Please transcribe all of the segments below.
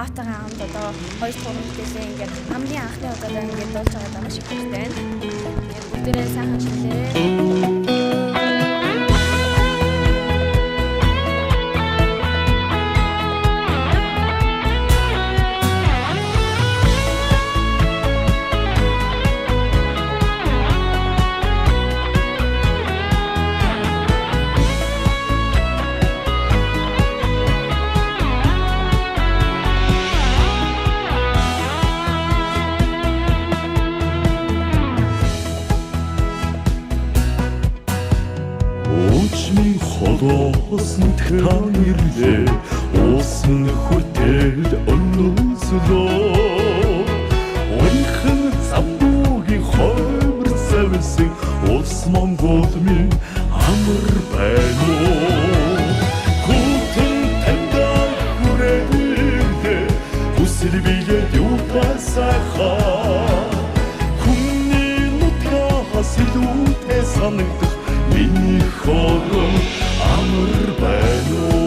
аавтайгаа хамт одоо 2-3 мэдээлэл ингээд хамгийн анхны удаа ингээд дуулж байгаа маш их хэрэгтэй байна. Бүгдээрээ сайхан шилжээрэй. Холоосон таирлээ уусан хүртэл өнөөслөө ойхан замбуугийн хоймор завсан улс Монгол минь амар байна уу хүтэн тандаа хүрээлээ хүсэл биед юутасахаа хүний нутгаас илүүтэй санагдах миний хором амар байна уу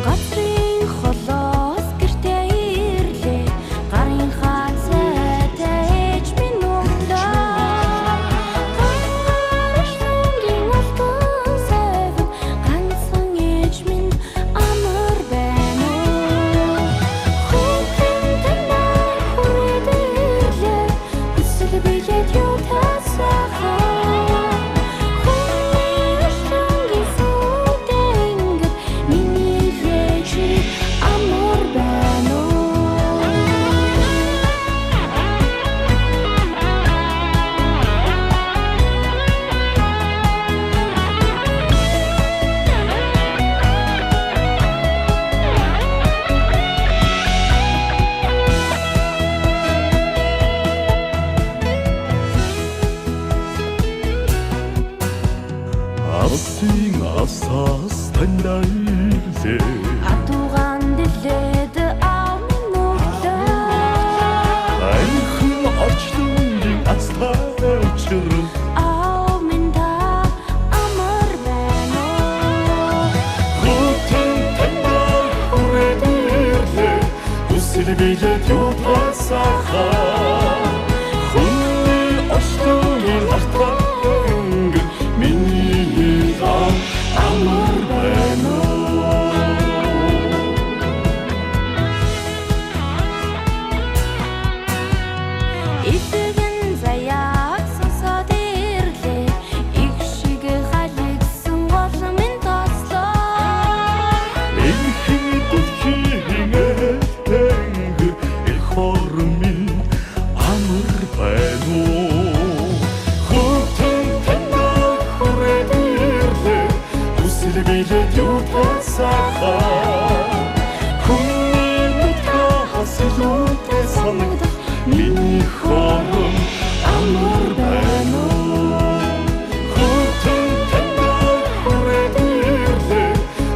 Гацрын холоос гэртээ ирлээ гарын хацаатай ээж минь ундаа гаршингийн алтан сайван ганцхан ээж минь амар байна уу хүнхэн танаа хүрээд ирлээ хүсэл биед юутасахаа хүний ашингийн сүдэн ингээд миний ээж амар байна уу Асын асаас тандаа ирлээ Хатуугаан дэлээд аав минь өглөө айхан орчлонгийн ацтай учрал аав минь та амар байна уу хүтэн тандаа хүрээд ирлээ хүсэл биед юутасахаа хүний орчлонгийн ацтай миний амар байна уу Итгэн заяаг сонсоод ирлээ их шиг халигсан гол минь тослоо Энхэн дэлхийн ээлтэнгэр их хормын амар байна уу хүтэн тандаа хүрээд ирлээ хүсэл биед юутасахаа хүний нутгаас илүүтэй санагдах миний хором амар байна уу хүтэн тандаа хүрээд ирлээ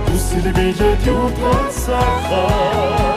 хүсэл биед юутасахаа